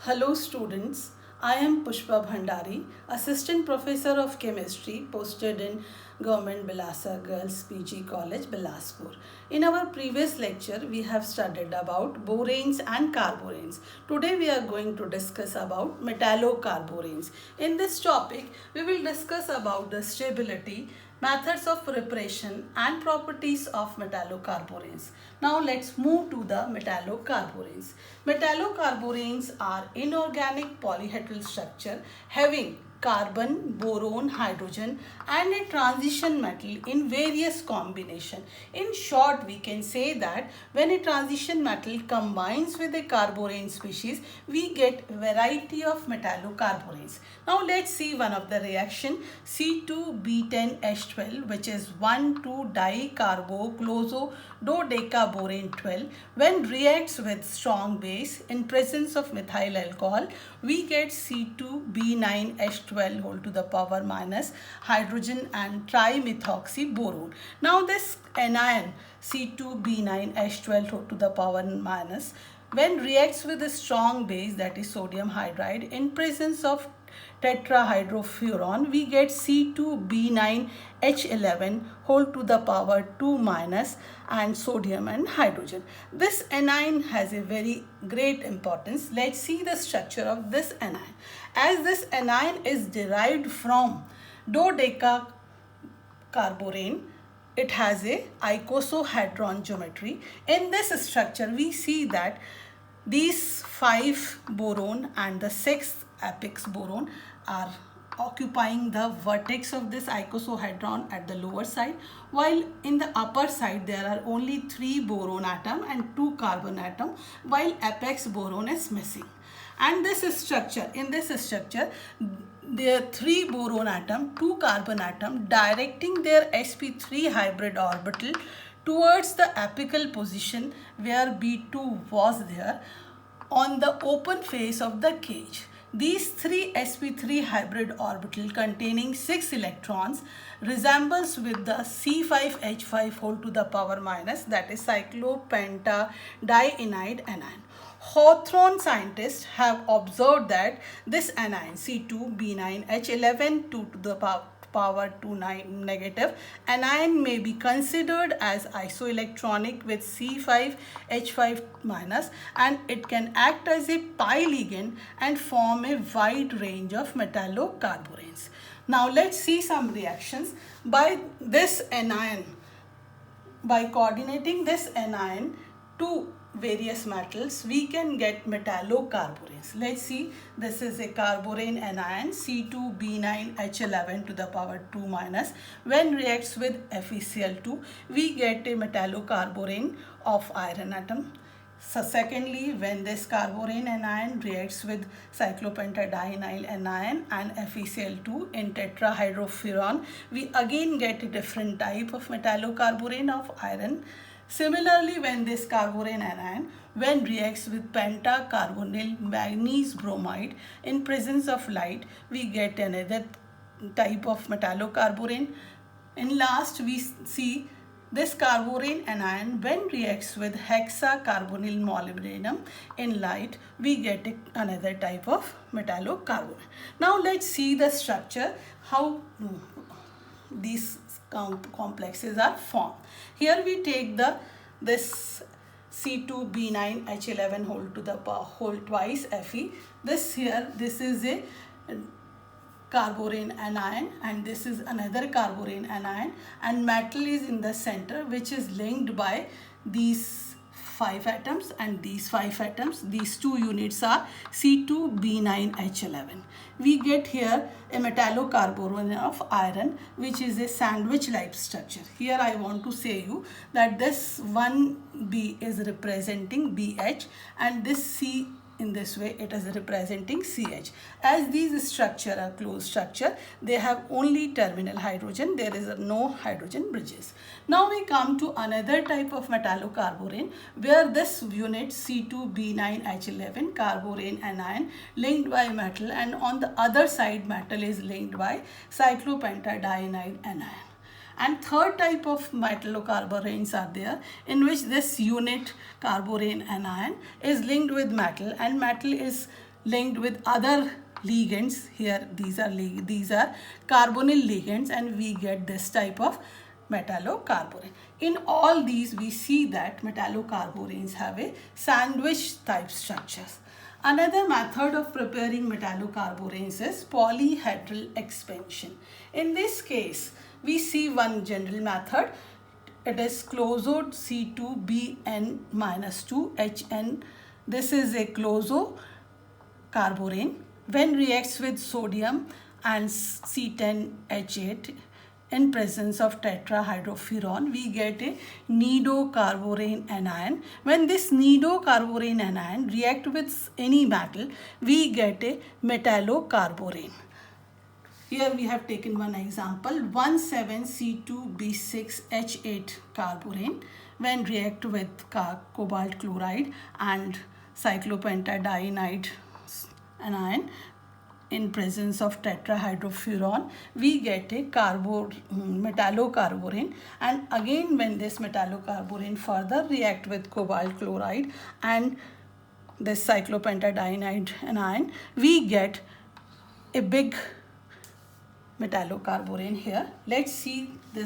Hello students, I am Pushpa Bhandari, Assistant Professor of Chemistry posted in Government Bilasa Girls PG College, Bilaspur. In our previous lecture, we have studied about boranes and carboranes. Today we are going to discuss about metallocarboranes. In this topic, we will discuss about the stability, methods of preparation and properties of metallocarboranes. Now let's move to the metallocarboranes. Metallocarboranes are inorganic polyhedral structure having carbon, boron, hydrogen and a transition metal in various combination. In short, we can say that when a transition metal combines with a carborane species, we get variety of metallocarboranes. Now let's see one of the reaction C2B10H12, which is 1,2-dicarbocloso-dodecaborane 12. When reacts with strong base in presence of methyl alcohol, we get C2B9H12 whole to the power minus hydrogen and trimethoxyboron. Now this anion C2B9H12 whole to the power minus, when reacts with a strong base, that is sodium hydride, in presence of tetrahydrofuran, we get C2B9H11 whole to the power 2 minus and sodium and hydrogen. This anion has a very great importance. Let's see the structure of this anion. As this anion is derived from dodecacarborane, it has a icosahedron geometry. In this structure, we see that these 5 boron and the 6th apex boron are occupying the vertex of this icosahedron at the lower side, while in the upper side there are only 3 boron atom and 2 carbon atom, while apex boron is missing. And this structure, in this structure, there are 3 boron atom, 2 carbon atom directing their sp3 hybrid orbital towards the apical position where B2 was there on the open face of the cage. These 3 sp3 hybrid orbital containing 6 electrons resembles with the C5H5 whole to the power minus, that is cyclopentadienide anion. Hawthorne scientists have observed that this anion C2B9H11 2 to the power 2 negative anion may be considered as isoelectronic with C5H5 minus, and it can act as a pi ligand and form a wide range of metallocarboranes. Now let's see some reactions by this anion. By coordinating this anion to various metals, we can get metallocarboranes. Let's see, this is a carborane anion C2B9H11 to the power 2 minus. When reacts with FeCl2, we get a metallocarborane of iron atom. So secondly, when this carborane anion reacts with cyclopentadienyl anion and FeCl2 in tetrahydrofuran, we again get a different type of metallocarborane of iron. Similarly, when this carborane anion, when reacts with pentacarbonyl manganese bromide in presence of light, we get another type of metallocarborane. And last, we see this carborane anion, when reacts with hexacarbonyl molybdenum in light, we get another type of metallocarborane. Now let's see the structure, how these complexes are formed. Here we take this C2B9H11 whole to the whole twice Fe. This is a carborane anion and this is another carborane anion, and metal is in the center, which is linked by these 5 atoms and these 5 atoms. These 2 units are C2B9H11. We get here a metallocarborane of iron, which is a sandwich-like structure. Here I want to say you that this 1B is representing BH and this C, in this way it is representing CH. As these structure are closed structure, they have only terminal hydrogen. There is no hydrogen bridges. Now we come to another type of metallocarborane where this unit C2B9H11 carborane anion linked by metal, and on the other side metal is linked by cyclopentadienide anion. And third type of metallocarboranes are there, in which this unit carborane anion is linked with metal and metal is linked with other ligands. Here these are carbonyl ligands, and we get this type of metallocarborane. In all these, we see that metallocarboranes have a sandwich type structures. Another method of preparing metallocarboranes is polyhedral expansion. In this case, we see one general method. It is closed C2BN-2HN. This is a clozocarborane. When reacts with sodium and C10H8 in presence of tetrahydrofuran, we get a nidocarborane anion. When this nidocarborane anion react with any metal, we get a metallocarborane. Here we have taken one example, 1,7C2B6H8 carborane. When react with cobalt chloride and cyclopentadienide anion in presence of tetrahydrofuran, we get a metallocarborane. And again, when this metallocarborane further react with cobalt chloride and this cyclopentadienide anion, we get a big metallocarborane here. Let's see the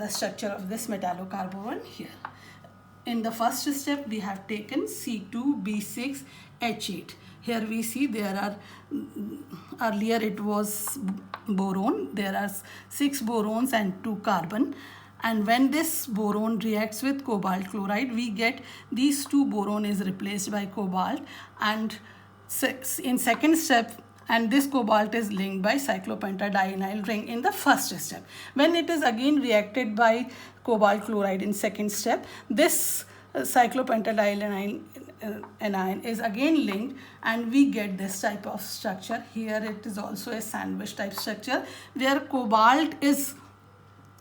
structure of this metallocarborane here. In the first step, we have taken C2B6H8. Here we see there are, earlier it was boron. There are 6 borons and 2 carbon. And when this boron reacts with cobalt chloride, we get these 2 boron is replaced by cobalt. And in second step, and this cobalt is linked by cyclopentadienyl ring in the first step. When it is again reacted by cobalt chloride in second step, this cyclopentadienyl anion is again linked, and we get this type of structure. Here it is also a sandwich type structure where cobalt is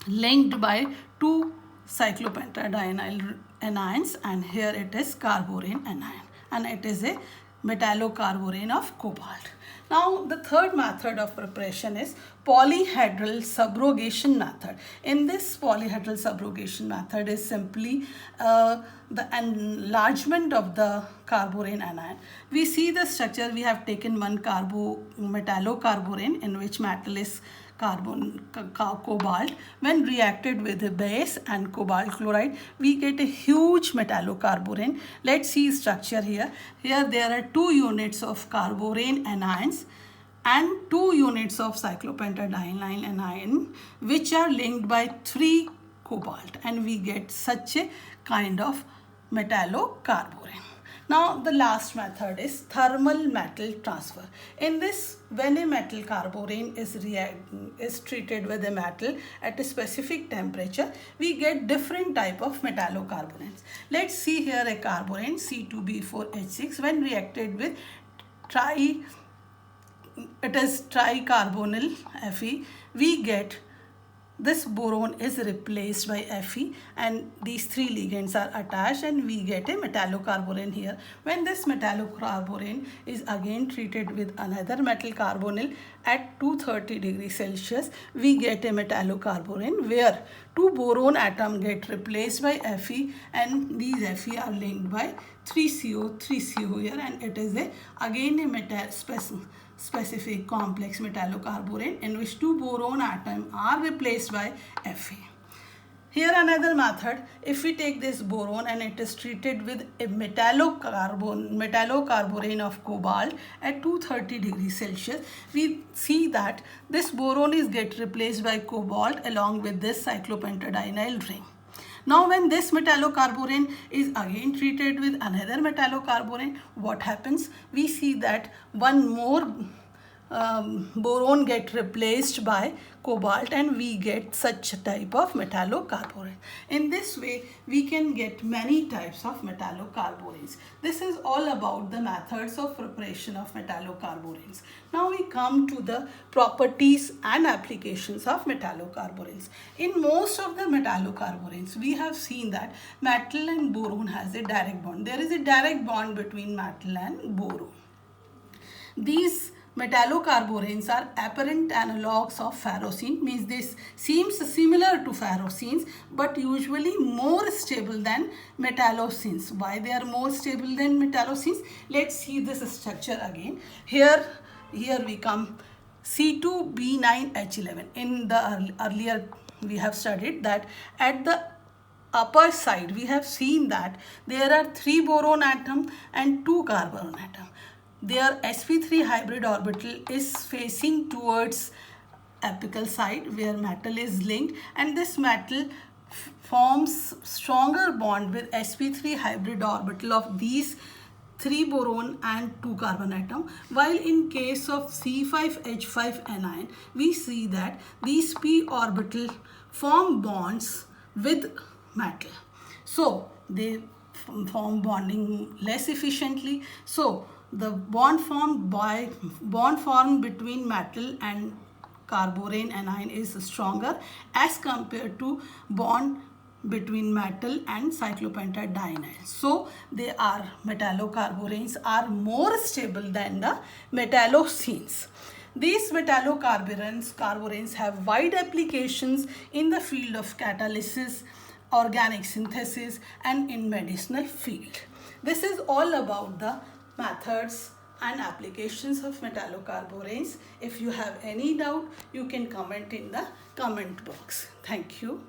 linked by 2 cyclopentadienyl anions, and here it is carborane anion, and it is a metallocarborane of cobalt. Now the third method of preparation is polyhedral subrogation method. In this polyhedral subrogation method is simply the enlargement of the carborane anion. We see the structure. We have taken one metallocarborane in which metal is cobalt. When reacted with a base and cobalt chloride, we get a huge metallocarborane. Let's see structure here. Here there are 2 units of carborane anions and 2 units of cyclopentadienyl anion, which are linked by 3 cobalt, and we get such a kind of metallocarborane. Now the last method is thermal metal transfer. In this, when a metal carborane is treated with a metal at a specific temperature, we get different type of metallocarbonates. Let's see here a carborane C2B4H6. When reacted with tricarbonyl Fe, we get this boron is replaced by Fe, and these 3 ligands are attached, and we get a metallocarborane here. When this metallocarborane is again treated with another metal carbonyl at 230 degrees Celsius, we get a metallocarborane where 2 boron atom get replaced by Fe, and these Fe are linked by 3CO here, and it is again a specific complex metallocarborane in which 2 boron atoms are replaced by Fe. Here another method, if we take this boron and it is treated with a metallocarborane of cobalt at 230 degrees Celsius, we see that this boron is get replaced by cobalt along with this cyclopentadienyl ring. Now when this metallocarborane is again treated with another metallocarborane, what happens? We see that one more boron get replaced by cobalt, and we get such a type of metallocarborane. In this way, we can get many types of metallocarboranes. This is all about the methods of preparation of metallocarboranes. Now we come to the properties and applications of metallocarboranes. In most of the metallocarboranes, we have seen that metal and boron has a direct bond. There is a direct bond between metal and boron. These metallocarboranes are apparent analogues of ferrocene, means this seems similar to ferrocenes but usually more stable than metallocenes. Why they are more stable than metallocenes? Let's see this structure again. Here we come C2B9H11. In the earlier we have studied that at the upper side we have seen that there are 3 boron atom and 2 carbon atom. Their sp3 hybrid orbital is facing towards apical side where metal is linked, and this metal forms stronger bond with sp3 hybrid orbital of these 3 boron and 2 carbon atom, while in case of C5H5 anion we see that these p orbital form bonds with metal, so they form bonding less efficiently. So the bond formed between metal and carborane anion is stronger as compared to bond between metal and cyclopentadiene diene. So they are metallocarboranes are more stable than the metallocenes. These metallocarboranes have wide applications in the field of catalysis, organic synthesis, and in medicinal field. This is all about the methods and applications of metallocarboranes. If you have any doubt, you can comment in the comment box. Thank you.